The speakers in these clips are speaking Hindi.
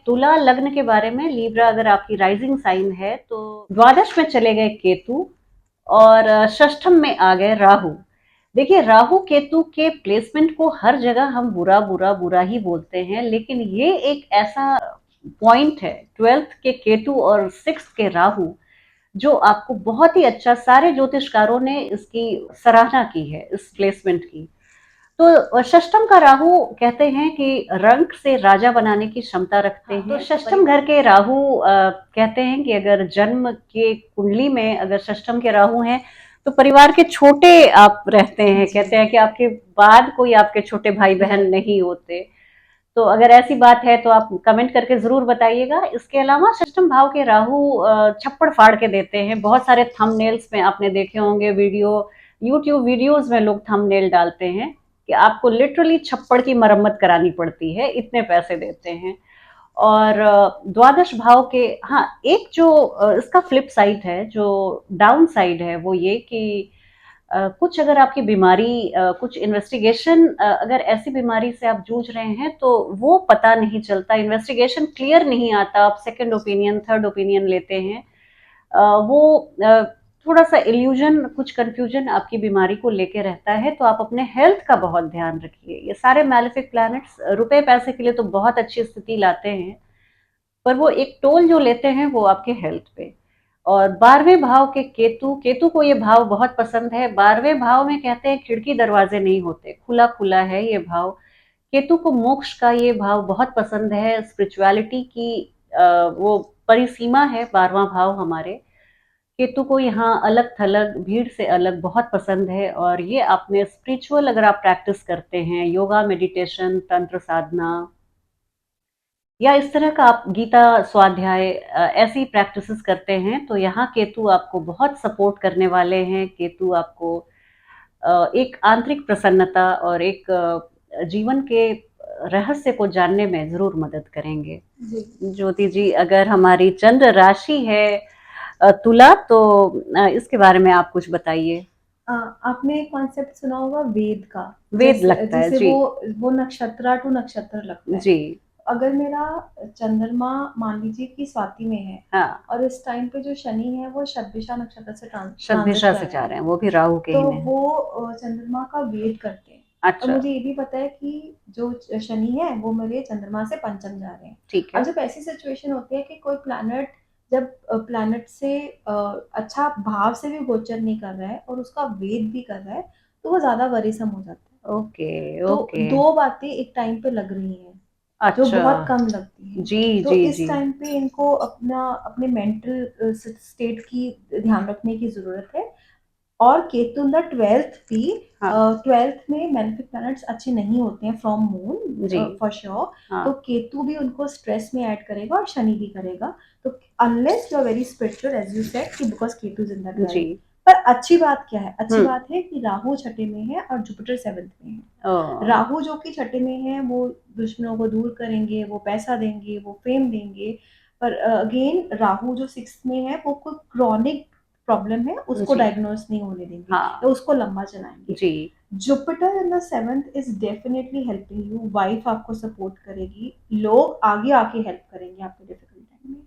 तुला लग्न के बारे में, लीब्रा अगर आपकी राइजिंग साइन है तो द्वादश में चले गए केतु और षष्ठम में आ गए राहु। देखिए, राहु केतु के प्लेसमेंट को हर जगह हम बुरा बुरा बुरा ही बोलते हैं, लेकिन ये एक ऐसा पॉइंट है 12th के केतु और 6th के राहु जो आपको बहुत ही अच्छा, सारे ज्योतिषकारों ने इसकी सराहना की है इस प्लेसमेंट की। तो षष्टम का राहु कहते हैं कि रंक से राजा बनाने की क्षमता रखते हैं। तो षष्टम घर के राहु कहते हैं कि अगर जन्म के कुंडली में अगर षष्टम के राहु हैं तो परिवार के छोटे आप रहते हैं, कहते हैं कि आपके बाद कोई आपके छोटे भाई बहन नहीं होते। तो अगर ऐसी बात है तो आप कमेंट करके जरूर बताइएगा। इसके अलावा षष्टम भाव के राहु छप्पड़ फाड़ के देते हैं। बहुत सारे थंबनेल्स में आपने देखे होंगे, यूट्यूब वीडियोस में लोग थंबनेल डालते हैं कि आपको लिटरली छप्पड़ की मरम्मत करानी पड़ती है, इतने पैसे देते हैं। और द्वादश भाव के, हाँ, एक जो इसका फ्लिप साइड है, जो डाउन साइड है, वो ये कि कुछ अगर आपकी बीमारी, कुछ इन्वेस्टिगेशन, अगर ऐसी बीमारी से आप जूझ रहे हैं तो वो पता नहीं चलता, इन्वेस्टिगेशन क्लियर नहीं आता, आप सेकंड ओपिनियन, थर्ड ओपिनियन लेते हैं, वो थोड़ा सा इल्यूजन, कुछ कंफ्यूजन आपकी बीमारी को लेके रहता है। तो आप अपने हेल्थ का बहुत ध्यान रखिए। ये सारे मैलेफिक प्लैनेट्स रुपए पैसे के लिए तो बहुत अच्छी स्थिति लाते हैं, पर वो एक टोल जो लेते हैं वो आपके हेल्थ पे। और 12वें भाव के केतु, केतु को ये भाव बहुत पसंद है। 12वें भाव में कहते हैं खिड़की दरवाजे नहीं होते, खुला खुला है ये भाव। केतु को मोक्ष का ये भाव बहुत पसंद है, स्पिरिचुअलिटी की वो परिसीमा है 12वां भाव हमारे। केतु को यहाँ अलग थलग, भीड़ से अलग बहुत पसंद है। और ये आपने स्पिरिचुअल अगर आप प्रैक्टिस करते हैं, योगा, मेडिटेशन, तंत्र साधना, या इस तरह का आप गीता स्वाध्याय ऐसी प्रैक्टिसेस करते हैं, तो यहाँ केतु आपको बहुत सपोर्ट करने वाले हैं। केतु आपको एक आंतरिक प्रसन्नता और एक जीवन के रहस्य को जानने में जरूर मदद करेंगे। ज्योति जी, अगर हमारी चंद्र राशि है तुला, तो इसके बारे में आप कुछ बताइए। आपने कॉन्सेप्ट सुना होगा वेद का। वेद लगता है जैसे जी। वो नक्षत्र टू नक्षत्र लगता है। जी। अगर मेरा चंद्रमा मान लीजिए कि स्वाति में है, हाँ, और इस टाइम पे जो शनि है वो शतभिषा नक्षत्र से ट्रांजिट शतभिषा कर से रहे जा हैं, रहे हैं, वो भी राहु के तो ही में है। वो चंद्रमा का वेद करते हैं। और अच्छा। मुझे ये भी पता है कि जो शनि है वो मेरे चंद्रमा से पंचम जा रहे हैं। ठीक और है। जब ऐसी सिचुएशन होती है कि कोई प्लैनेट जब प्लैनेट से अच्छा भाव से भी गोचर नहीं कर रहा है और उसका वेद भी कर रहा है, तो वो ज्यादा वरीसम हो जाता है। ओके। तो ओके। दो बातें एक टाइम पे लग रही हैं जो अच्छा। बहुत कम लगती हैं। जी तो जी इस जी। टाइम पे इनको अपने मेंटल स्टेट की ध्यान रखने की जरूरत है। और केतु इन द 12th भी, हाँ। 12th में मैलेफिक प्लैनेट्स अच्छे नहीं होते हैं फ्रॉम जी। Moon for sure. हाँ। तो केतु भी उनको स्ट्रेस में ऐड करेगा और शनि भी करेगा। तो unless you are very spiritual as you said कि because Ketu is in the जी। 12th। पर अच्छी बात क्या है? अच्छी हम्म। बात है कि राहु छठे में है और जुपिटर 7th में है। ओ। राहु जो कि छठे में है वो दुश्मनों को दूर करेंगे, वो पैसा देंगे, वो फेम देंगे। पर अगेन राहु जो 6th में है वो कोई क्रॉनिक प्रॉब्लम है उसको जी। डायग्नोस नहीं होने देंगे या हाँ। उसको लंबा चलाएंगे। जी। Jupiter in the 7th is definitely helping you. Wife आपको सपोर्ट करेगी, लोग आगे आके हेल्प करेंगे आपके डिफिकल्ट टाइम में।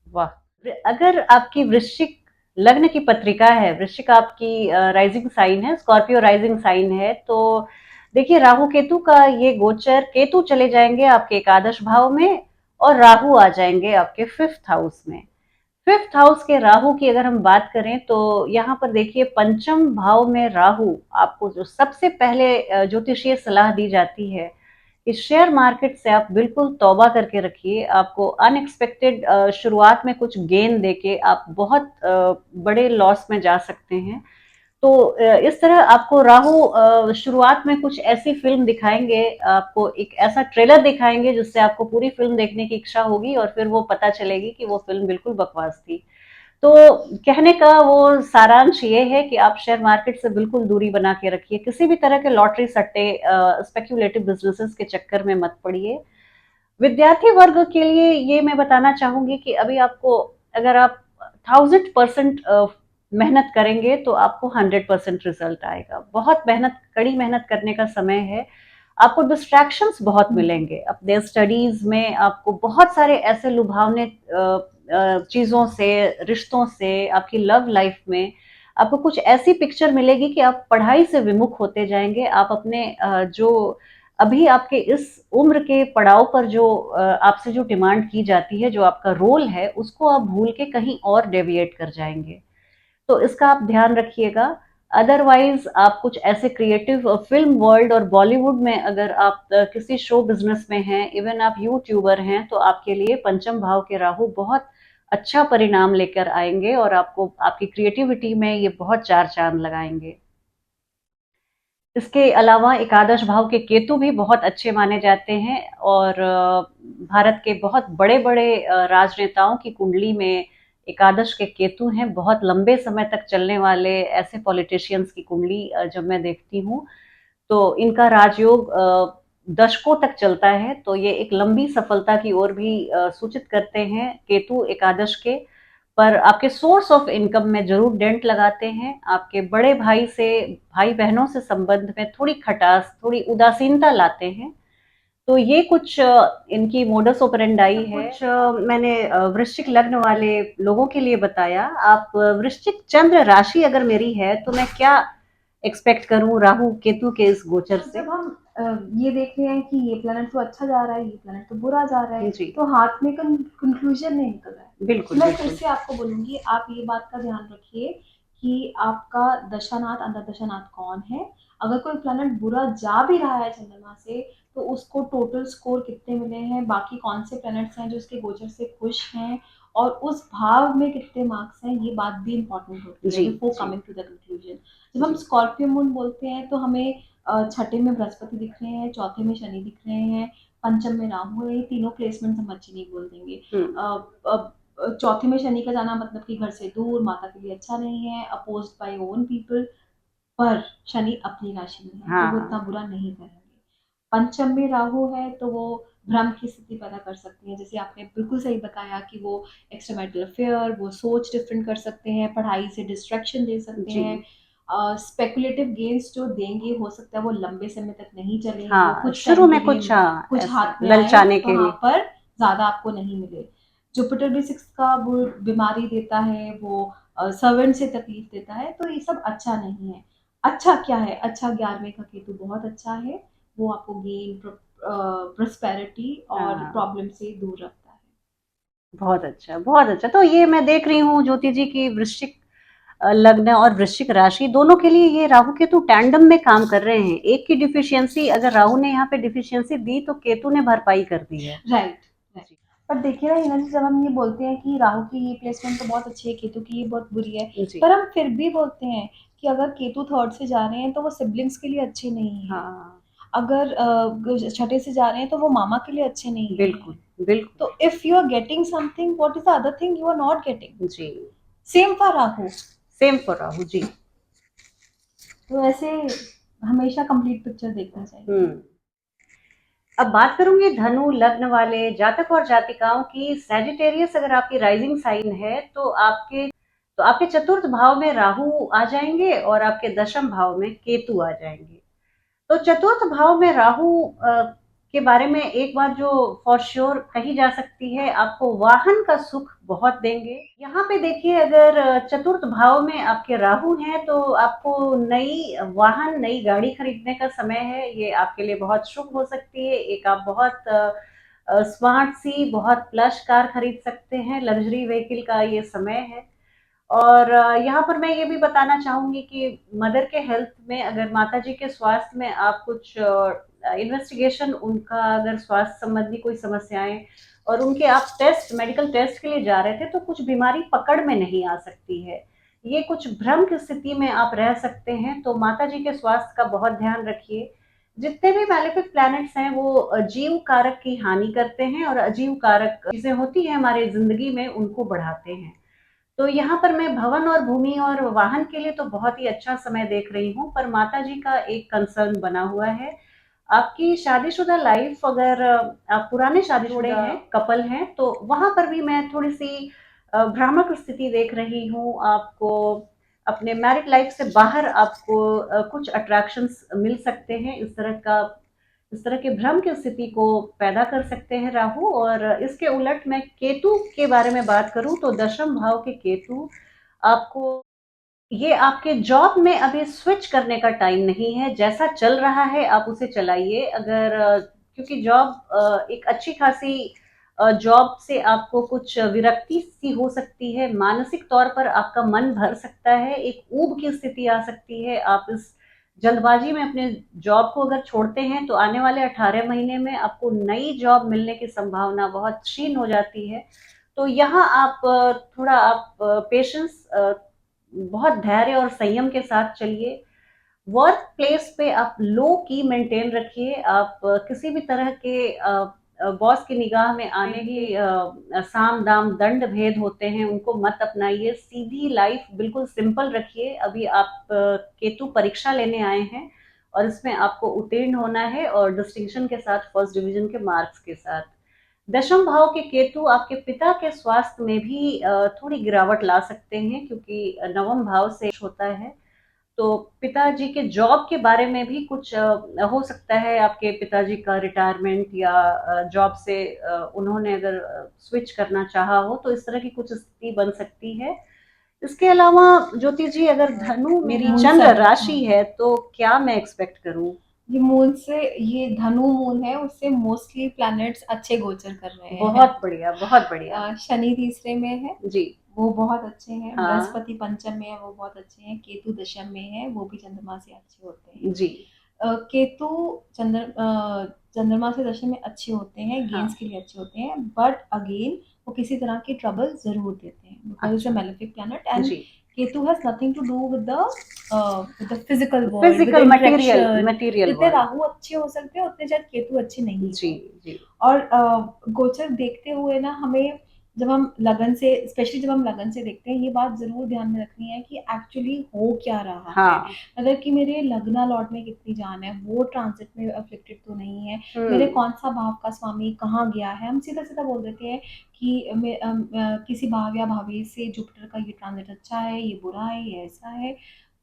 वाह। अगर आपकी वृश्चिक लग्न की पत्रिका है, वृश्चिक आपकी राइजिंग साइन है, स्कॉर्पियो राइजिंग साइन है, तो देखिए राहु केतु का ये गोचर, केतु चले जाएंगे आपके एकादश भाव में और राहु आ जाएंगे आपके 5th हाउस में। 5th हाउस के राहु की अगर हम बात करें तो यहाँ पर देखिए पंचम भाव में राहु, आपको जो सबसे पहले ज्योतिषीय सलाह दी जाती है कि शेयर मार्केट से आप बिल्कुल तौबा करके रखिए। आपको अनएक्सपेक्टेड शुरुआत में कुछ गेन देके आप बहुत बड़े लॉस में जा सकते हैं। तो इस तरह आपको राहु शुरुआत में कुछ ऐसी फिल्म दिखाएंगे, आपको एक ऐसा ट्रेलर दिखाएंगे जिससे आपको पूरी फिल्म देखने की इच्छा होगी और फिर वो पता चलेगी कि वो फिल्म बिल्कुल बकवास थी। तो कहने का वो सारांश ये है कि आप शेयर मार्केट से बिल्कुल दूरी बना के रखिए, किसी भी तरह के लॉटरी सट्टे, स्पेक्यूलेटिव बिजनेसेस के चक्कर में मत पड़िए। विद्यार्थी वर्ग के लिए ये मैं बताना चाहूंगी कि अभी आपको, अगर आप 1000% मेहनत करेंगे तो आपको 100% रिजल्ट आएगा। बहुत मेहनत, कड़ी मेहनत करने का समय है। आपको डिस्ट्रैक्शंस बहुत हम्म, मिलेंगे अपने स्टडीज में। आपको बहुत सारे ऐसे लुभावने चीजों से, रिश्तों से, आपकी लव लाइफ में आपको कुछ ऐसी पिक्चर मिलेगी कि आप पढ़ाई से विमुख होते जाएंगे। आप अपने जो अभी आपके इस उम्र के पड़ाव पर जो आपसे जो डिमांड की जाती है, जो आपका रोल है, उसको आप भूल के कहीं और डेविएट कर जाएंगे। तो इसका आप ध्यान रखिएगा। अदरवाइज आप कुछ ऐसे क्रिएटिव फिल्म वर्ल्ड और बॉलीवुड में अगर आप किसी शो बिजनेस में हैं, इवन आप यूट्यूबर हैं, तो आपके लिए पंचम भाव के राहु बहुत अच्छा परिणाम लेकर आएंगे और आपको आपकी क्रिएटिविटी में ये बहुत चार चांद लगाएंगे। इसके अलावा एकादश भाव के केतु भी बहुत अच्छे माने जाते हैं और भारत के बहुत बड़े बड़े राजनेताओं की कुंडली में एकादश के केतु हैं। बहुत लंबे समय तक चलने वाले ऐसे पॉलिटिशियंस की कुंडली जब मैं देखती हूँ, तो इनका राजयोग दशकों तक चलता है। तो ये एक लंबी सफलता की ओर भी सूचित करते हैं केतु एकादश के। पर आपके सोर्स ऑफ इनकम में जरूर डेंट लगाते हैं। आपके बड़े भाई से, भाई बहनों से संबंध में थोड़ी खटास, थोड़ी उदासीनता लाते हैं। तो ये कुछ इनकी मोडस ऑपरेंडाई है। कुछ मैंने वृश्चिक लग्न वाले लोगों के लिए बताया। आप वृश्चिक चंद्र राशि अगर मेरी है तो मैं क्या एक्सपेक्ट करूं राहु केतु के इस गोचर तो से? जब हम ये देख रहे हैं कि ये प्लेनेट तो अच्छा जा रहा है, ये प्लेनेट तो बुरा जा रहा है, जी, तो हाथ में कंक्लूजन नहीं निकल रहा है। तो बिल्कुल मैं फिर बिल्कुल। से आपको बोलूंगी, आप ये बात का ध्यान रखिए कि आपका दशानाथ अंतर दशानाथ कौन है। अगर कोई प्लेनेट बुरा जा भी रहा है चंद्रमा से, तो उसको टोटल स्कोर कितने मिले हैं, बाकी कौन से प्लैनेट्स हैं जो उसके गोचर से खुश हैं, और उस भाव में कितने मार्क्स हैं, ये बात भी इंपॉर्टेंट होती है जी बिफोर जी कमिंग टू द कंक्लूजन। जब हम जी। स्कॉर्पियो मून बोलते हैं तो हमें छठे में बृहस्पति दिख रहे हैं, चौथे में शनि दिख रहे हैं, पंचम में राहु है। ये तीनों प्लेसमेंट हम अच्छे नहीं बोल देंगे। चौथे में शनि का जाना मतलब कि घर से दूर, माता के लिए अच्छा नहीं है, अपोज्ड बाय ओन पीपल। पर शनि अपनी राशि में है तो वो इतना हाँ बुरा नहीं करेंगे। पंचम में राहु है तो वो भ्रम की स्थिति पैदा कर सकती है, जैसे आपने बिल्कुल सही बताया कि वो एक्स्ट्रा मैरिटल अफेयर, वो सोच डिफरेंट कर सकते हैं, पढ़ाई से डिस्ट्रैक्शन दे सकते जी। हैं। स्पेकुलेटिव गेन्स जो देंगे हो सकता है वो लंबे समय तक नहीं चले, वो हाँ, कुछ शुरू टाइम के में लिए कुछ, हाँ, कुछ ऐसे हाथ में आए, ललचाने के वहां लिए। पर ज्यादा आपको नहीं मिले। जुपिटर भी सिक्स का वो बीमारी देता है, वो सर्वेंट से तकलीफ देता है, तो ये सब अच्छा नहीं है। अच्छा क्या है? अच्छा 11वें का केतु बहुत अच्छा है, वो आपको गेन, प्रोस्पेरिटी और हाँ, प्रॉब्लम से दूर रखता है। बहुत अच्छा, बहुत अच्छा। तो ये मैं देख रही हूँ ज्योति जी की वृश्चिक लग्न और वृश्चिक राशि दोनों के लिए ये राहु केतु टैंडम में काम कर रहे हैं। एक की डिफिशियंसी अगर राहु ने यहाँ पे डिफिशियंसी दी तो केतु ने भरपाई कर दी है। Right, right. जी पर देखिए ना हिना जी, जब हम ये बोलते हैं कि राहु की ये प्लेसमेंट तो बहुत अच्छी है, केतु की ये बहुत बुरी है, जी। पर हम फिर भी बोलते हैं कि अगर केतु थर्ड से जा रहे हैं तो वो सिबलिंग्स के लिए अच्छे नहीं है। हाँ, अगर छठे से जा रहे हैं तो वो मामा के लिए अच्छे नहीं बिल्कुल है। बिल्कुल। तो if you are getting something, what is the other thing you are not getting? जी, same for Rahu. Same for Rahu ji. तो ऐसे हमेशा कंप्लीट पिक्चर देखना चाहिए। हम्म। अब बात करूंगी धनु लग्न वाले जातक और जातिकाओं की। सैजिटेरियस अगर आपकी राइजिंग साइन है तो आपके चतुर्थ भाव में राहु आ जाएंगे और आपके दशम भाव में केतु आ जाएंगे। तो चतुर्थ भाव में राहु के बारे में एक बात जो फॉर श्योर कही जा सकती है, आपको वाहन का सुख बहुत देंगे। यहाँ पे देखिए, अगर चतुर्थ भाव में आपके राहु हैं तो आपको नई वाहन, नई गाड़ी खरीदने का समय है। ये आपके लिए बहुत शुभ हो सकती है। एक आप बहुत स्मार्ट सी, बहुत प्लश कार खरीद सकते हैं। लग्जरी व्हीकल का ये समय है। और यहाँ पर मैं ये भी बताना चाहूंगी कि मदर के हेल्थ में, अगर माता जी के स्वास्थ्य में आप कुछ इन्वेस्टिगेशन, उनका अगर स्वास्थ्य संबंधी कोई समस्याएं और उनके आप टेस्ट, मेडिकल टेस्ट के लिए जा रहे थे, तो कुछ बीमारी पकड़ में नहीं आ सकती है। ये कुछ भ्रम की स्थिति में आप रह सकते हैं। तो माता जी के स्वास्थ्य का बहुत ध्यान रखिए। जितने भी मैलेफिक प्लैनेट्स हैं वो अजीव कारक की हानि करते हैं और अजीव कारक चीजें होती है हमारे जिंदगी में, उनको बढ़ाते हैं। तो यहाँ पर मैं भवन और भूमि और वाहन के लिए तो बहुत ही अच्छा समय देख रही हूँ, पर माता जी का एक कंसर्न बना हुआ है। आपकी शादीशुदा लाइफ, अगर आप पुराने शादीशुदा हैं, कपल हैं, तो वहां पर भी मैं थोड़ी सी भ्रामक स्थिति देख रही हूँ। आपको अपने मैरिड लाइफ से बाहर आपको कुछ अट्रैक्शंस मिल सकते हैं। इस तरह का इस तरह के भ्रम की स्थिति को पैदा कर सकते हैं राहु। और इसके उलट मैं केतु के बारे में बात करूं तो दशम भाव के केतु आपको, ये आपके जॉब में अभी स्विच करने का टाइम नहीं है। जैसा चल रहा है आप उसे चलाइए। अगर क्योंकि जॉब एक अच्छी खासी जॉब से आपको कुछ विरक्ति सी हो सकती है, मानसिक तौर पर आपका मन भर सकता है, एक ऊब की स्थिति आ सकती है। आप इस जल्दबाजी में अपने जॉब को अगर छोड़ते हैं तो आने वाले 18 महीने में आपको नई जॉब मिलने की संभावना बहुत क्षीण हो जाती है। तो यहाँ आप थोड़ा आप पेशेंस, बहुत धैर्य और संयम के साथ चलिए। वर्क प्लेस पे आप लो की मेंटेन रखिए। आप किसी भी तरह के बॉस की निगाह में आने की साम दाम दंड भेद होते हैं उनको मत अपनाइए। सीधी लाइफ बिल्कुल सिंपल रखिए। अभी आप केतु परीक्षा लेने आए हैं और इसमें आपको उत्तीर्ण होना है और डिस्टिंक्शन के साथ, फर्स्ट डिवीजन के मार्क्स के साथ। दशम भाव के केतु आपके पिता के स्वास्थ्य में भी थोड़ी गिरावट ला सकते हैं क्योंकि नवम भाव से होता है। तो पिताजी के जॉब के बारे में भी कुछ हो सकता है। आपके पिताजी का रिटायरमेंट या जॉब से उन्होंने अगर स्विच करना चाहा हो तो इस तरह की कुछ स्थिति बन सकती है। इसके अलावा ज्योति जी, अगर धनु मेरी मून चंद्र सन राशि है तो क्या मैं एक्सपेक्ट करूं? ये मून से, ये धनु मून है, उससे मोस्टली प्लैनेट्स अच्छे गोचर कर रहे हैं। बहुत बढ़िया, बहुत बढ़िया। शनि तीसरे में है, जी। वो बहुत अच्छे हैं। हाँ। बृहस्पति पंचम में है, वो बहुत अच्छे हैं। केतु दशम में है, वो भी चंद्रमा से अच्छे होते हैं। जी। केतु चंद्रमा से दशम में अच्छे होते हैं, हाँ। गेंस के लिए अच्छे होते हैं, बट अगेन वो किसी तरह की ट्रबल जरूर देते हैं बिकॉज इट्स अ अच्छा। मेलेफिक प्लैनेट एंड जी। Ketu has nothing to do with the physical world, with physical material interaction. Material जितने वर्ल्ड। राहु अच्छे हो सकते हैं उतने शायद केतु अच्छे नहीं जी। हो। जी। और गोचर देखते हुए ना हमें, जब हम लगन से, स्पेशली जब हम लगन से देखते हैं, ये बात ज़रूर ध्यान में रखनी है कि एक्चुअली हो क्या रहा है। हाँ। मतलब कि मेरे लगना लॉट में कितनी जान है, वो ट्रांजिट में अफ्लिक्टेड तो नहीं है, मेरे हम्म। कौन सा भाव का स्वामी कहाँ गया है। हम सीधा सीधा बोल देते हैं कि किसी भाव या भावी से जुपिटर का ये ट्रांजिट अच्छा है, ये बुरा है, ये ऐसा है।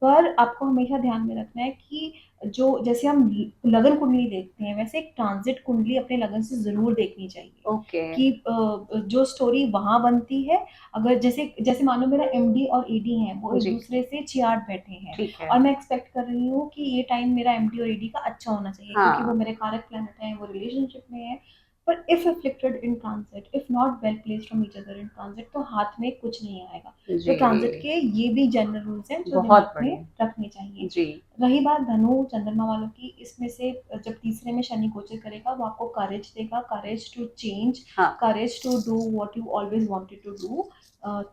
पर आपको हमेशा ध्यान में रखना है कि जो जैसे हम लगन कुंडली देखते हैं, वैसे एक ट्रांजिट कुंडली अपने लगन से ज़रूर देखनी चाहिए ओके। कि जो स्टोरी वहाँ बनती है, अगर जैसे जैसे मान लो मेरा एमडी और ईडी हैं, वो एक जी। दूसरे से चियाट बैठे हैं ठीक है। और मैं एक्सपेक्ट कर रही हूँ कि ये टाइम मेरा एमडी और ईडी का अच्छा होना चाहिए क्योंकि वो हाँ। मेरे कारक प्लैनेट हैं, वो रिलेशनशिप में है। पर if afflicted in transit, if not well placed from each other in transit, तो हाथ में कुछ नहीं आएगा। तो जी। ट्रांजिट के ये भी जनरल रूल्स हैं जो बहुत दिमाग में बढ़िया। रखने चाहिए। जी। रही बात धनु चंद्रमा वालों की, इसमें से जब तीसरे में शनि गोचर करेगा, वो आपको करेज देगा, करेज टू चेंज, हाँ। Courage to do what you always wanted to do.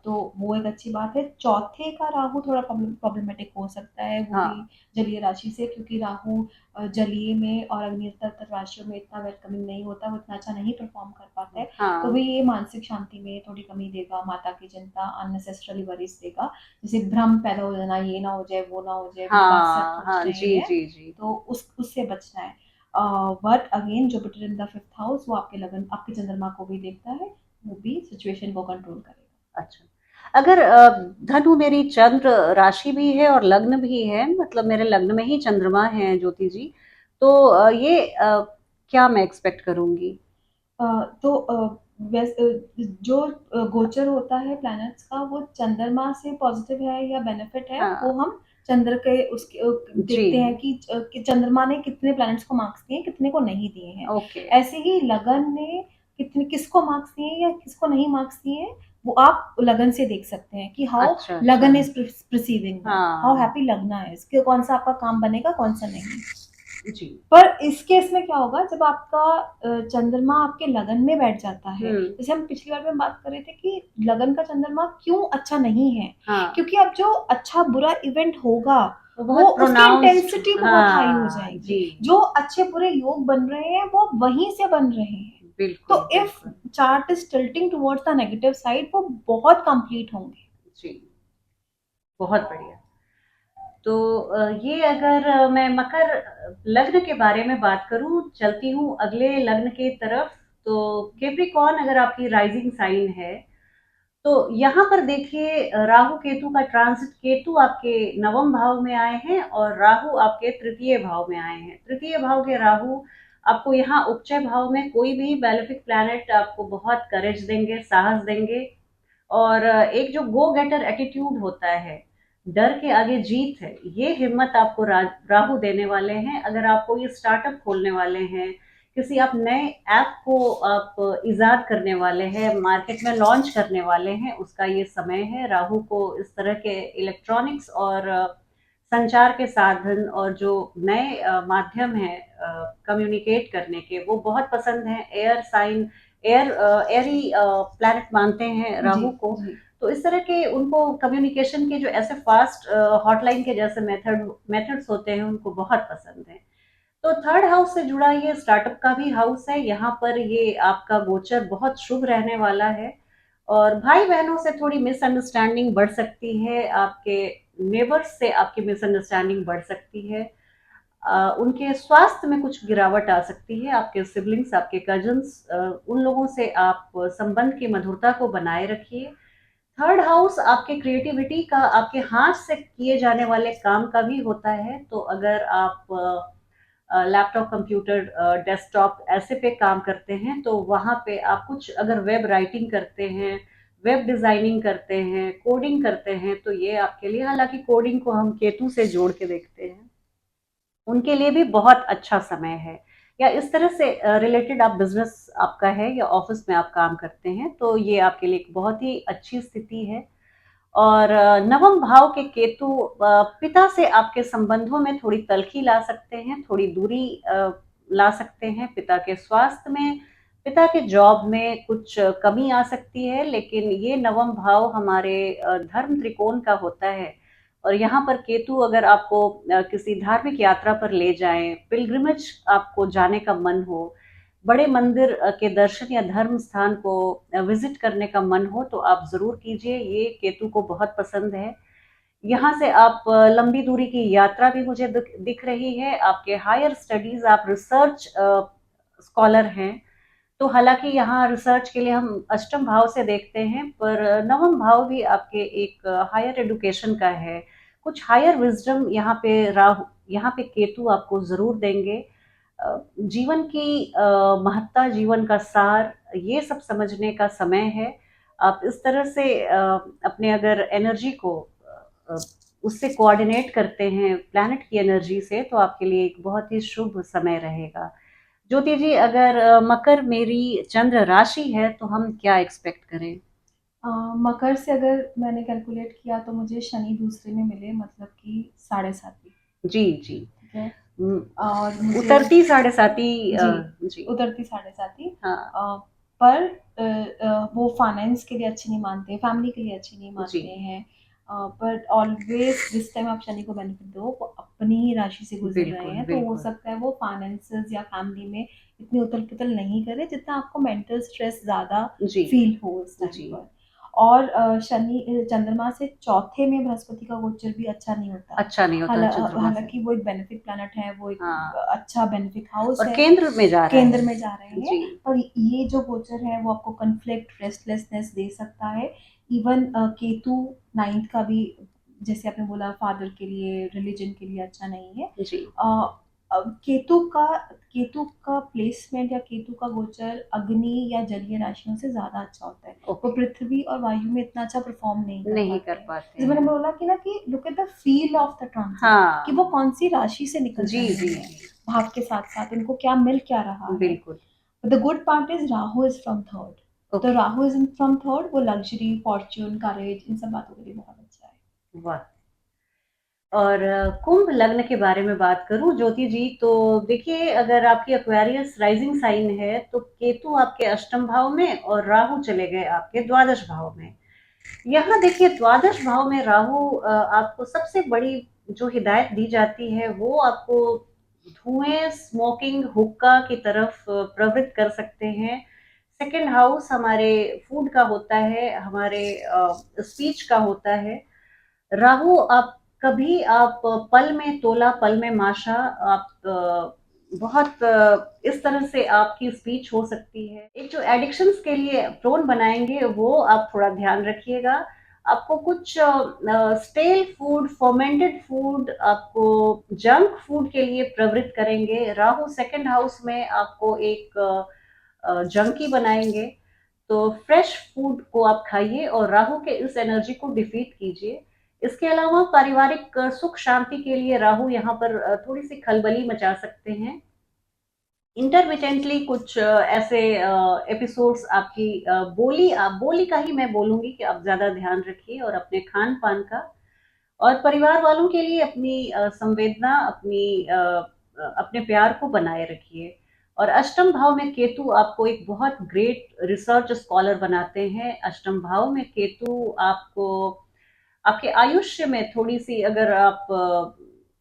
तो वो एक अच्छी बात है। चौथे का राहु थोड़ा प्रॉब्लमेटिक हो सकता है, वो भी हाँ। जलीय राशि से, क्योंकि राहु जलीय में और अग्नितर राशियों में इतना वेलकमिंग नहीं होता, वो इतना अच्छा नहीं परफॉर्म कर पाता है। तो हाँ। भी ये मानसिक शांति में थोड़ी कमी देगा, माता की चिंता, अननेसेसरली वरीज देगा, जैसे भ्रम पैदा हो जाना, ये ना हो जाए, वो ना हो जाए, वो बात सच हाँ। सोच हाँ। रहे जी। हैं। जी। जी। तो उससे बचना है। But again Jupiter in the fifth house, वो आपके लगन, आपके चंद्रमा को भी देखता है, वो भी सिचुएशन को कंट्रोल करेगा। अच्छा। अगर धनु मेरी चंद्र राशि भी है और लग्न भी है, मतलब मेरे लग्न में ही चंद्रमा है ज्योति जी, तो क्या मैं एक्सपेक्ट करूंगी? तो जो गोचर होता है प्लैनेट्स का, वो चंद्रमा से पॉजिटिव है या बेनिफिट है, वो हाँ। हम चंद्र के उसके जी। देखते हैं कि चंद्रमा ने कितने प्लैनेट्स को मार्क्स दिए, कितने को नहीं दिए हैं। ओके। ऐसे ही लगन ने कितने, किसको मार्क्स दिए या किसको नहीं मार्क्स दिए हैं, वो आप लगन से देख सकते हैं कि हाउ अच्छा। अच्छा। लगन इज प्रिसीविंग दैट, हाउ हाँ। हैप्पी लगना है, कौन सा आपका काम बनेगा, कौन सा नहीं। जी। पर इस केस में क्या होगा, जब आपका चंद्रमा आपके लगन में बैठ जाता है, हम्म। जैसे हम पिछली बार में बात कर रहे थे कि लगन का चंद्रमा क्यों अच्छा नहीं है, हाँ। क्योंकि अब जो अच्छा बुरा इवेंट होगा, वो वो बहुत उसकी प्रोनाउंस्ड। इंटेंसिटी बहुत हाई हो हाँ। जाएगी। जी। जो अच्छे बुरे योग बन रहे हैं वो वहीं से बन रहे हैं। बिल्कुल तो इफ बिल्कुल। Chart is tilting towards the negative side, वो बहुत कंप्लीट होंगे। जी। बहुत बढ़िया। तो ये अगर मैं मकर लग्न के बारे में बात करूं, चलती हूँ अगले लग्न की तरफ। तो केप्रिकॉर्न अगर आपकी राइजिंग साइन है तो यहाँ पर देखिए राहु केतु का ट्रांसिट, केतु आपके नवम भाव में आए हैं और राहु आपके तृतीय भाव में आए हैं। तृतीय भाव के राहु आपको यहाँ उपचय भाव में कोई भी बेनिफिक प्लैनेट आपको बहुत करेज देंगे, साहस देंगे। और एक जो गो गेटर एटीट्यूड होता है, डर के आगे जीत है, ये हिम्मत आपको राहु देने वाले हैं। अगर आपको ये स्टार्टअप खोलने वाले हैं, किसी आप नए ऐप को आप इजाद करने वाले हैं, मार्केट में लॉन्च करने वाले हैं, उसका ये समय है। राहु को इस तरह के इलेक्ट्रॉनिक्स और संचार के साधन और जो नए माध्यम है कम्युनिकेट करने के, वो बहुत पसंद हैं। एयर साइन, एयरी प्लैनेट मानते हैं जी, राहु को। जी। तो इस तरह के उनको कम्युनिकेशन के जो ऐसे फास्ट हॉटलाइन के जैसे मेथड्स होते हैं, उनको बहुत पसंद है। तो थर्ड हाउस से जुड़ा ये स्टार्टअप का भी हाउस है। यहाँ पर ये आपका गोचर बहुत शुभ रहने वाला है। और भाई बहनों से थोड़ी मिसअंडरस्टैंडिंग बढ़ सकती है, आपके नेबर्स से आपकी मिसअंडरस्टैंडिंग बढ़ सकती है। उनके स्वास्थ्य में कुछ गिरावट आ सकती है। आपके सिबलिंग्स, आपके कजन्स, उन लोगों से आप संबंध की मधुरता को बनाए रखिए। थर्ड हाउस आपके क्रिएटिविटी का, आपके हाथ से किए जाने वाले काम का भी होता है। तो अगर आप लैपटॉप, कंप्यूटर, डेस्कटॉप ऐसे पे काम करते हैं, तो वहाँ पे आप कुछ अगर वेब राइटिंग करते हैं, वेब डिजाइनिंग करते हैं, कोडिंग करते हैं, तो ये आपके लिए, हालांकि कोडिंग को हम केतु से जोड़ के देखते हैं, उनके लिए भी बहुत अच्छा समय है। या इस तरह से रिलेटेड आप बिजनेस आपका है या ऑफिस में आप काम करते हैं, तो ये आपके लिए एक बहुत ही अच्छी स्थिति है। और नवम भाव के केतु पिता से आपके संबंधों में थोड़ी तल्खी ला सकते हैं, थोड़ी दूरी ला सकते हैं। पिता के स्वास्थ्य में, पिता के जॉब में कुछ कमी आ सकती है। लेकिन ये नवम भाव हमारे धर्म त्रिकोण का होता है। और यहाँ पर केतु अगर आपको किसी धार्मिक यात्रा पर ले जाएं, पिलग्रिमेज आपको जाने का मन हो, बड़े मंदिर के दर्शन या धर्म स्थान को विजिट करने का मन हो, तो आप जरूर कीजिए। ये केतु को बहुत पसंद है। यहाँ से आप लंबी दूरी की यात्रा भी मुझे दिख रही है। आपके हायर स्टडीज, आप रिसर्च स्कॉलर हैं, तो हालांकि यहाँ रिसर्च के लिए हम अष्टम भाव से देखते हैं, पर नवम भाव भी आपके एक हायर एजुकेशन का है। कुछ हायर विजडम यहाँ पे राहु, यहाँ पे केतु आपको जरूर देंगे। जीवन की महत्ता, जीवन का सार, ये सब समझने का समय है। आप इस तरह से अपने अगर एनर्जी को अ, उससे कोऑर्डिनेट करते हैं प्लैनेट की एनर्जी से, तो आपके लिए एक बहुत ही शुभ समय रहेगा। ज्योति जी, अगर मकर मेरी चंद्र राशि है, तो हम क्या एक्सपेक्ट करें? मकर से अगर मैंने कैलकुलेट किया तो मुझे शनि दूसरे में मिले, मतलब कि साढ़े साथी। जी जी। ठीक है। हम्म, और मुझे उतरती साढ़े साती। जी, जी। उतरती साढ़े साथी। हाँ। पर वो फाइनेंस के लिए अच्छी नहीं मानते, फैमिली के लिए अच्छी नहीं जी। मानते हैं। बट ऑलवेज जिस टाइम आप शनि को बेनिफिट दो, वो अपनी ही राशि से गुजर रहे बिल्कुल हैं, तो हो बिल्कुल। सकता है वो फाइनेंसेस या फैमिली में इतनी उथल पुथल नहीं करे जितना आपको मेंटल स्ट्रेस ज़्यादा जी फील हो इस टाइम जी। पर। और चंद्रमा से चौथे में बृहस्पति का गोचर भी अच्छा नहीं होता। अच्छा नहीं होता चंद्रमा से। हालांकि वो एक बेनिफिक प्लैनेट है, वो एक हाँ। अच्छा बेनिफिक हाउस और है, केंद्र में जा रहा केंद्र है। में जा रहे हैं। जी पर ये जो गोचर है वो आपको कन्फ्लिक्ट, रेस्टलेसनेस दे सकता है। इवन केतु नाइन्थ का भी, जैसे आपने बोला, फादर के लिए, रिलीजन के लिए अच्छा नहीं है। जी। केतु का, केतु का प्लेसमेंट या केतु का गोचर अग्नि या जलीय राशियों से ज्यादा अच्छा होता है। वो ओके। पृथ्वी और वायु में इतना अच्छा परफॉर्म नहीं कर नहीं पाते कर हैं। पाते जैसे मैंने हैं। बोला कि ना, कि look at the feel of the transit, कि वो हाँ। कौन सी राशि से निकल जी रहे जी हैं, जी। भाव के साथ साथ उनको क्या मिल क्या रहा है। बिल्कुल। The good part is Rahu is from third. तो okay. Rahu is from third, वो लग्जरी, फॉर्च्यून, करेज, इन सब बातों के लिए बहुत अच्छा है। वाह। और कुंभ लग्न के बारे में बात करूं ज्योति जी, तो देखिए, अगर आपकी एक्वेरियस राइजिंग साइन है, तो केतु आपके अष्टम भाव में और राहु चले गए आपके द्वादश भाव में। यहाँ देखिए, द्वादश भाव में राहु आपको सबसे बड़ी जो हिदायत दी जाती है, वो आपको धुएं, स्मोकिंग, हुक्का की तरफ प्रवृत्त कर सकते हैं। सेकंड हाउस हमारे फूड का होता है, हमारे स्पीच का होता है। राहु आप कभी, आप पल में तोला पल में माशा, आप बहुत इस तरह से आपकी स्पीच हो सकती है। एक जो एडिक्शंस के लिए प्रोन बनाएंगे, वो आप थोड़ा ध्यान रखिएगा। आपको कुछ स्टेल फूड, फर्मेंटेड फूड, आपको जंक फूड के लिए प्रवृत्त करेंगे। राहु सेकंड हाउस में आपको एक जंकी बनाएंगे। तो फ्रेश फूड को आप खाइए और राहु के इस एनर्जी को डिफीट कीजिए। इसके अलावा पारिवारिक सुख शांति के लिए राहु यहाँ पर थोड़ी सी खलबली मचा सकते हैं। इंटरमिटेंटली कुछ ऐसे एपिसोड्स आपकी बोली का ही मैं बोलूंगी कि आप ज्यादा ध्यान रखिए और अपने खान पान का, और परिवार वालों के लिए अपनी संवेदना, अपने प्यार को बनाए रखिए। और अष्टम भाव में केतु आपको एक बहुत ग्रेट रिसर्च स्कॉलर बनाते हैं। अष्टम भाव में केतु आपको आपके आयुष्य में थोड़ी सी, अगर आप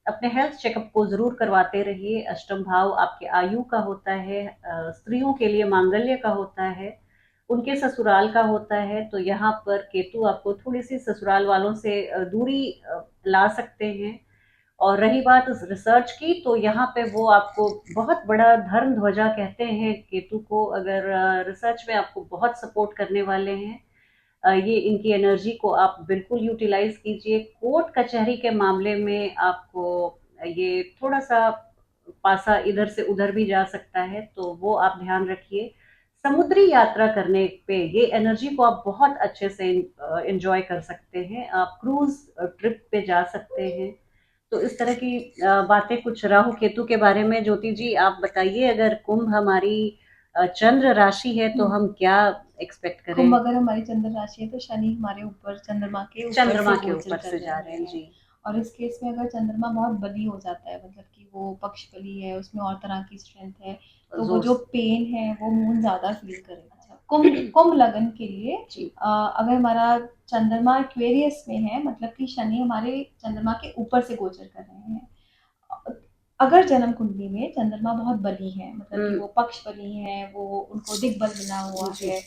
अपने हेल्थ चेकअप को जरूर करवाते रहिए। अष्टम भाव आपके आयु का होता है, स्त्रियों के लिए मांगल्य का होता है, उनके ससुराल का होता है। तो यहाँ पर केतु आपको थोड़ी सी ससुराल वालों से दूरी ला सकते हैं। और रही बात उस रिसर्च की, तो यहाँ पे वो आपको बहुत बड़ा धर्म ध्वजा कहते हैं केतु को। अगर रिसर्च में आपको बहुत सपोर्ट करने वाले हैं, ये इनकी एनर्जी को आप बिल्कुल यूटिलाइज कीजिए। कोर्ट कचहरी के मामले में आपको ये थोड़ा सा पासा इधर से उधर भी जा सकता है, तो वो आप ध्यान रखिए। समुद्री यात्रा करने पे ये एनर्जी को आप बहुत अच्छे से एंजॉय कर सकते हैं। आप क्रूज ट्रिप पे जा सकते हैं। तो इस तरह की बातें कुछ राहु केतु के बारे में। ज्योति जी आप बताइए, अगर कुंभ हमारी चंद्र राशि है तो हम्म। हम क्या एक्सपेक्ट करें? कुंभ अगर हमारी चंद्र राशि है तो शनि हमारे ऊपर, चंद्रमा के ऊपर चंद्रमा से के गोचर ऊपर कर से जा रहे रहे हैं हैं। जी। और इस केस में अगर चंद्रमा बहुत बली हो जाता है, मतलब कि वो पक्ष बली है, उसमें और तरह की स्ट्रेंथ है, तो वो जोर जो से। पेन है वो मून ज्यादा फील करेगा। अच्छा, कुंभ कुंभ लगन के लिए जी। अगर हमारा चंद्रमा एक्वेरियस में है, मतलब कि शनि हमारे चंद्रमा के ऊपर से गोचर कर रहे हैं। अगर जन्म कुंडली में चंद्रमा बहुत बली है, मतलब कि वो पक्ष बली है, वो उनको दिग्बल मिला हुआ जी। है,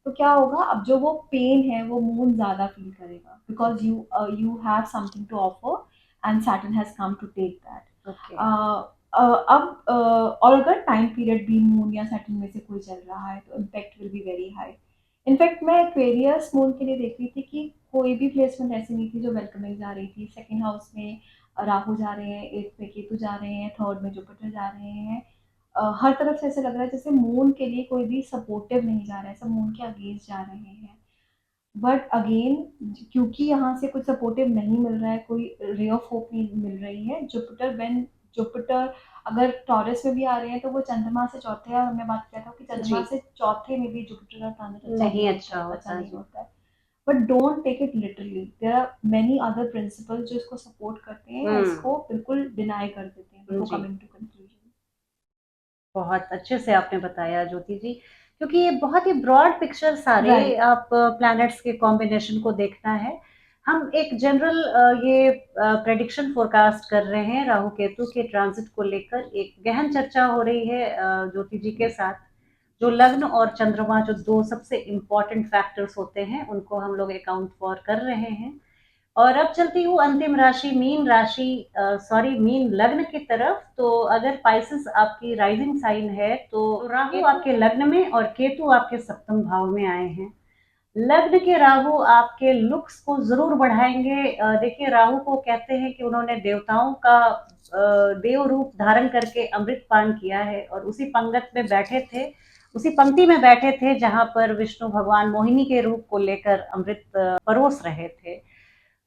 तो क्या होगा, अब जो वो पेन है वो मून ज्यादा फील करेगा, because you have something to offer and Saturn has come to take that. Okay. और अगर टाइम पीरियड भी मून या सैटर्न में से कोई चल रहा है तो impact will be very high. In fact मैं एक्वेरियस मून के लिए देख रही थी कि कोई भी प्लेसमेंट ऐसी नहीं थी जो वेलकमिंग जा रही थी। सेकंड हाउस में राहु जा रहे हैं, एट्थ में केतु जा रहे हैं, थर्ड में जुपिटर जा रहे हैं। हर तरफ से ऐसे लग रहा है जैसे मून के लिए कोई भी सपोर्टिव नहीं जा रहा है, सब मून के अगेंस्ट जा रहे हैं। बट अगेन, क्योंकि यहाँ से कुछ सपोर्टिव नहीं मिल रहा है, कोई रे ऑफ होप नहीं मिल रही है, जुपिटर अगर टॉरस में भी आ रहे हैं तो वो चंद्रमा से चौथे, और हमने बात किया था कि जी। चंद्रमा से चौथे में भी जुपिटर का ट्रांजिट अच्छा नहीं नहीं होता अच्छा है, अच्छा होता नहीं जी। होता है। But don't take it literally, there are many other principles जो इसको सपोर्ट करते हैं या इसको बिल्कुल डिनाई कर देते हैं बिफोर जी। Coming to conclusion. बहुत अच्छे से आपने बताया ज्योति जी, क्योंकि ये बहुत ही ब्रॉड पिक्चर सारे राइट। आप प्लैनेट्स के कॉम्बिनेशन को देखना है। हम एक जनरल ये प्रेडिक्शन फोरकास्ट कर रहे हैं राहु केतु के ट्रांजिट को लेकर। एक गहन चर्चा हो रही है ज्योति जी के साथ। जो लग्न और चंद्रमा, जो दो सबसे इम्पोर्टेंट फैक्टर्स होते हैं, उनको हम लोग अकाउंट फॉर कर रहे हैं। और अब चलती हूँ अंतिम राशि, मीन राशि, सॉरी मीन लग्न की तरफ। तो अगर पाइसेस आपकी राइजिंग साइन है तो राहु आपके लग्न में और केतु आपके सप्तम भाव में आए हैं। लग्न के राहु आपके लुक्स को जरूर बढ़ाएंगे। देखिए, राहु को कहते हैं कि उन्होंने देवताओं का देव रूप धारण करके अमृत पान किया है, और उसी पंगत में बैठे थे, उसी पंक्ति में बैठे थे जहां पर विष्णु भगवान मोहिनी के रूप को लेकर अमृत परोस रहे थे।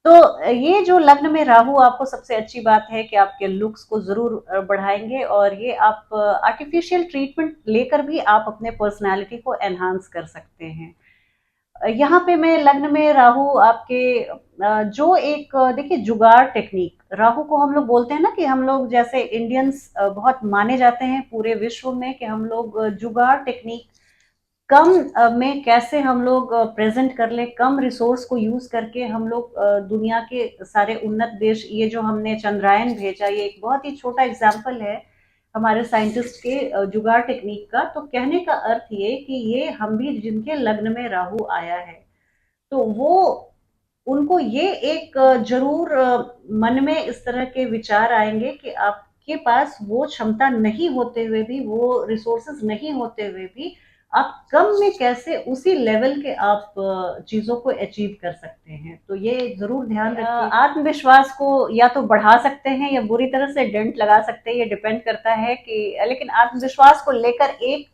तो ये जो लग्न में राहु, आपको सबसे अच्छी बात है कि आपके लुक्स को जरूर बढ़ाएंगे, और ये आप आर्टिफिशियल ट्रीटमेंट लेकर भी आप अपने पर्सनालिटी को एनहांस कर सकते हैं। यहाँ पे मैं लग्न में राहु आपके जो एक देखिए जुगाड़ टेक्निक, राहु को हम लोग बोलते हैं ना कि हम लोग जैसे इंडियंस बहुत माने जाते हैं पूरे विश्व में कि हम लोग जुगाड़ टेक्निक कम में कैसे हम लोग प्रेजेंट कर ले, कम रिसोर्स को यूज करके हम लोग दुनिया के सारे उन्नत देश, ये जो हमने चंद्रायन भेजा, ये एक बहुत ही छोटा एग्जाम्पल है हमारे साइंटिस्ट के जुगाड़ टेक्निक का। तो कहने का अर्थ ये कि ये हम भी, जिनके लग्न में राहु आया है, तो वो उनको ये एक जरूर मन में इस तरह के विचार आएंगे कि आपके पास वो क्षमता नहीं होते हुए भी, वो रिसोर्सेज नहीं होते हुए भी, आप कम में कैसे उसी लेवल के आप चीज़ों को अचीव कर सकते हैं। तो ये ज़रूर ध्यान रखिए। आत्मविश्वास को या तो बढ़ा सकते हैं या बुरी तरह से डेंट लगा सकते हैं, ये डिपेंड करता है कि लेकिन आत्मविश्वास को लेकर एक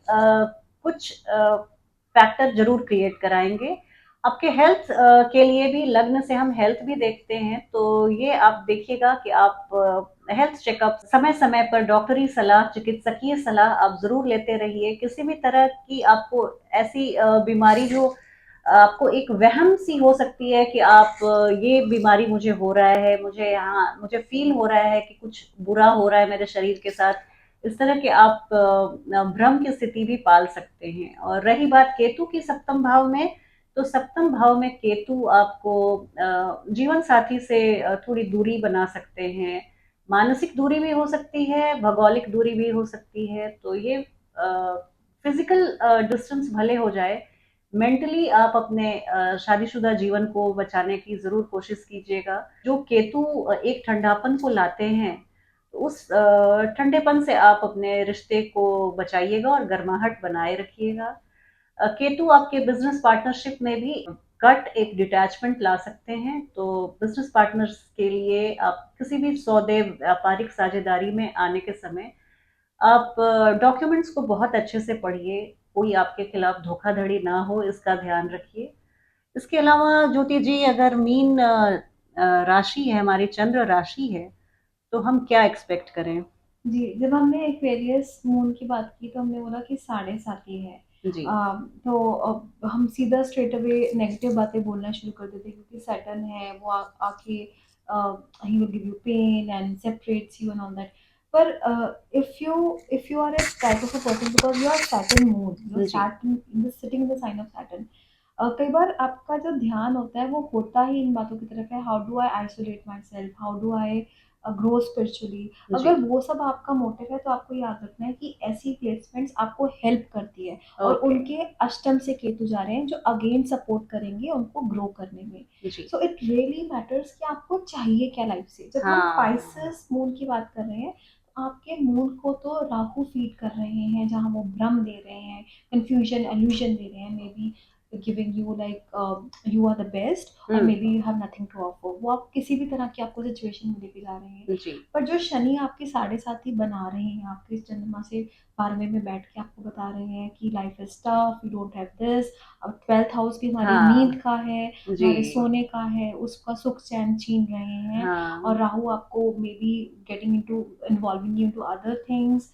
कुछ फैक्टर ज़रूर क्रिएट कराएँगे। आपके हेल्थ के लिए भी लग्न से हम हेल्थ भी देखते हैं, तो ये आप देखिएगा कि आप हेल्थ चेकअप समय-समय पर डॉक्टरी सलाह, चिकित्सकीय सलाह आप ज़रूर लेते रहिए। किसी भी तरह की आपको ऐसी बीमारी जो आपको एक वहम सी हो सकती है कि ये बीमारी मुझे हो रहा है, मुझे फ़ील हो रहा है कि कुछ बुरा हो रहा है मेरे शरीर के साथ। इस तरह के आप भ्रम की स्थिति भी पाल सकते हैं। और रही बात केतु की सप्तम भाव में, तो सप्तम भाव में केतु आपको जीवन साथी से थोड़ी दूरी बना सकते हैं। मानसिक दूरी भी हो सकती है, भौगोलिक दूरी भी हो सकती है। तो ये फिजिकल डिस्टेंस भले हो जाए, मेंटली आप अपने शादीशुदा जीवन को बचाने की ज़रूर कोशिश कीजिएगा। जो केतु एक ठंडापन को लाते हैं, तो उस ठंडेपन से आप अपने रिश्ते को बचाइएगा और गर्माहट बनाए रखिएगा। केतु आपके बिजनेस पार्टनरशिप में भी कट एक डिटैचमेंट ला सकते हैं। तो बिजनेस पार्टनर्स के लिए आप किसी भी सौदे व्यापारिक साझेदारी में आने के समय आप डॉक्यूमेंट्स को बहुत अच्छे से पढ़िए, कोई आपके खिलाफ धोखाधड़ी ना हो, इसका ध्यान रखिए। इसके अलावा ज्योति जी, अगर मीन राशि है, हमारी चंद्र राशि है, तो हम क्या एक्सपेक्ट करें? जी, जब हमने एक्वेरियस मून की बात की तो हमने बोला कि साढ़े साथी है। जी। तो हम सीधा स्ट्रेट अवे नेगेटिव बातें बोलना शुरू कर देते हैं क्योंकि सैटर्न है वो आके ही will give you pain and separates you and all that. पर if you are a type of a person because you are Saturn moon, you are जी। Saturn sitting in the sign of Saturn, कई बार आपका जो ध्यान होता है वो होता ही इन बातों की तरफ है। How do I isolate my self, how do I grow spiritually. जी। अगर वो सब आपका मोटिव है तो आपको याद रखना है कि ऐसी प्लेसमेंट्स आपको हेल्प करती है और ओके। उनके अष्टम से केतु जा रहे हैं जो अगेन सपोर्ट करेंगे उनको ग्रो करने में। जी। सो इट रियली मैटर्स कि आपको चाहिए क्या लाइफ से। जब हम हाँ। स्पाइसेस मून की बात कर रहे हैं तो आपके मून को तो राहु फीड कर रहे हैं जहाँ वो भ्रम दे रहे हैं, कंफ्यूजन एल्यूजन दे रहे हैं, maybe giving you like you are the best और maybe you have nothing to offer. वो आप किसी भी तरह की आपको सिचुएशन में लेके जा रहे हैं। जी। पर जो शनि आपके साढ़े साथी बना रहे हैं आपके इस चंद्रमा से 12वें में बैठ के आपको बता रहे हैं कि life is tough, you don't have this. अब 12th हाउस भी हमारी हाँ। नींद का है, जी। हमारे सोने का है, उसका सुख चैन छीन रहे हैं। और हाँ। राहु आपको may be getting into involving you into other things.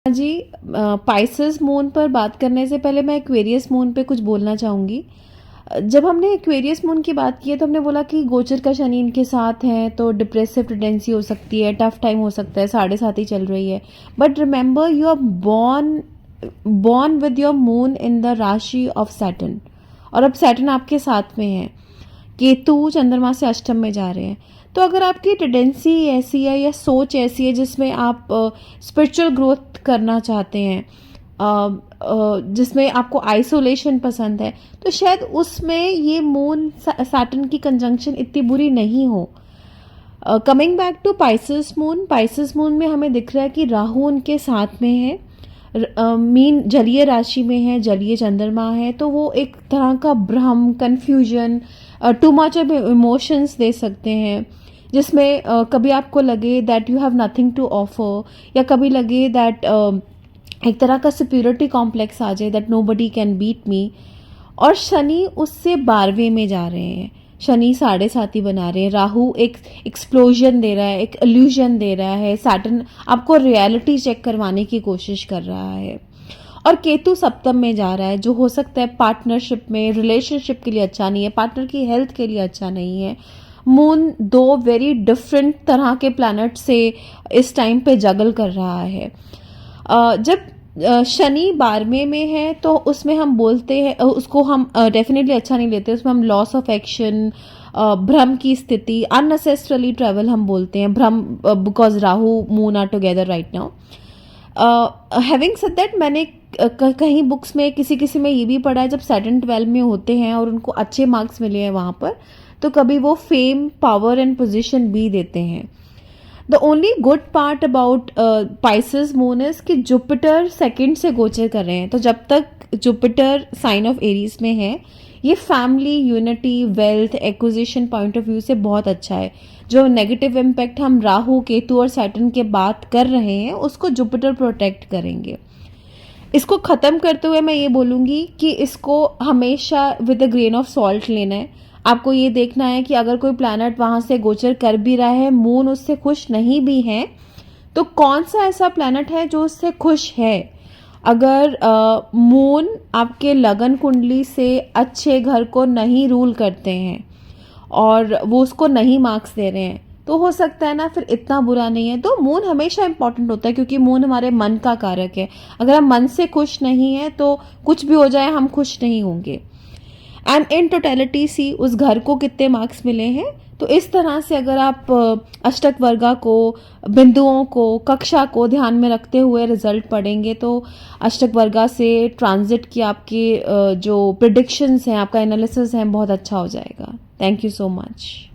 जी, पाइसेस मून पर बात करने से पहले मैं एक्वेरियस मून पे कुछ बोलना चाहूँगी। जब हमने एक्वेरियस मून की बात की है तो हमने बोला कि गोचर का शनि इनके साथ है तो डिप्रेसिव टेंडेंसी हो सकती है, टफ टाइम हो सकता है, साढ़े साथ ही चल रही है। But remember you are born with your moon in the rashi of Saturn, और अब सैटर्न आपके साथ में है, केतु चंद्रमा से अष्टम में जा रहे हैं। तो अगर आपकी टेंडेंसी ऐसी है या सोच ऐसी है जिसमें आप स्पिरिचुअल ग्रोथ करना चाहते हैं, जिसमें आपको आइसोलेशन पसंद है, तो शायद उसमें ये मून सैटर्न की कंजंक्शन इतनी बुरी नहीं हो। Coming back to Pisces moon में हमें दिख रहा है कि राहु उनके साथ में है, मीन जलीय राशि में है, जलीय चंद्रमा है, तो वो एक तरह का भ्रम, confusion, too much of emotions दे सकते हैं, जिसमें कभी आपको लगे that you have nothing to offer, या कभी लगे दैट एक तरह का सिक्योरिटी कॉम्प्लेक्स आ जाए that nobody can beat me. और शनि उससे 12वें में जा रहे हैं, शनि साढ़े साथी बना रहे हैं, राहु एक एक्सप्लोजन दे रहा है, एक इल्यूजन दे रहा है, सैटर्न आपको रियलिटी चेक करवाने की कोशिश कर रहा है, और केतु सप्तम में जा रहा है जो हो सकता है पार्टनरशिप में, रिलेशनशिप के लिए अच्छा नहीं है, पार्टनर की हेल्थ के लिए अच्छा नहीं है। मून दो वेरी डिफरेंट तरह के प्लैनेट से इस टाइम पे जगल कर रहा है। जब शनि 12वें में है तो उसमें हम बोलते हैं, उसको हम डेफिनेटली अच्छा नहीं लेते, उसमें हम लॉस ऑफ एक्शन, भ्रम की स्थिति, अननेसेसरली ट्रैवल हम बोलते हैं, भ्रम, because Rahu moon are together right now. Having said that, मैंने कहीं बुक्स में किसी में ये भी पढ़ा है जब सैटर्न 12 में होते हैं और उनको अच्छे मार्क्स मिले हैं वहाँ पर, तो कभी वो फेम, पावर एंड पोजीशन भी देते हैं। The only good part about Pisces moon is कि जुपिटर सेकंड से गोचर कर रहे हैं, तो जब तक जुपिटर साइन ऑफ एरीज में है ये family, unity, wealth, acquisition point of view से बहुत अच्छा है। जो नेगेटिव इम्पैक्ट हम राहु, केतु और सैटर्न के बात कर रहे हैं उसको जुपिटर प्रोटेक्ट करेंगे। इसको ख़त्म करते हुए मैं ये बोलूँगी कि इसको हमेशा with a grain of salt लेना है। आपको ये देखना है कि अगर कोई प्लैनेट वहाँ से गोचर कर भी रहा है, मून उससे खुश नहीं भी है, तो कौन सा ऐसा प्लैनेट है जो उससे खुश है। अगर मून आपके लगन कुंडली से अच्छे घर को नहीं रूल करते हैं और वो उसको नहीं मार्क्स दे रहे हैं, तो हो सकता है ना फिर इतना बुरा नहीं है। तो मून हमेशा इंपॉर्टेंट होता है क्योंकि मून हमारे मन का कारक है। अगर हम मन से खुश नहीं हैं तो कुछ भी हो जाए हम खुश नहीं होंगे। एंड इन टोटलिटी सी उस घर को कितने मार्क्स मिले हैं। तो इस तरह से अगर आप अष्टक वर्गा को, बिंदुओं को, कक्षा को ध्यान में रखते हुए रिजल्ट पढ़ेंगे तो अष्टक वर्गा से ट्रांजिट की आपकी जो प्रिडिक्शंस हैं, आपका एनालिसिस है, बहुत अच्छा हो जाएगा। Thank you so much.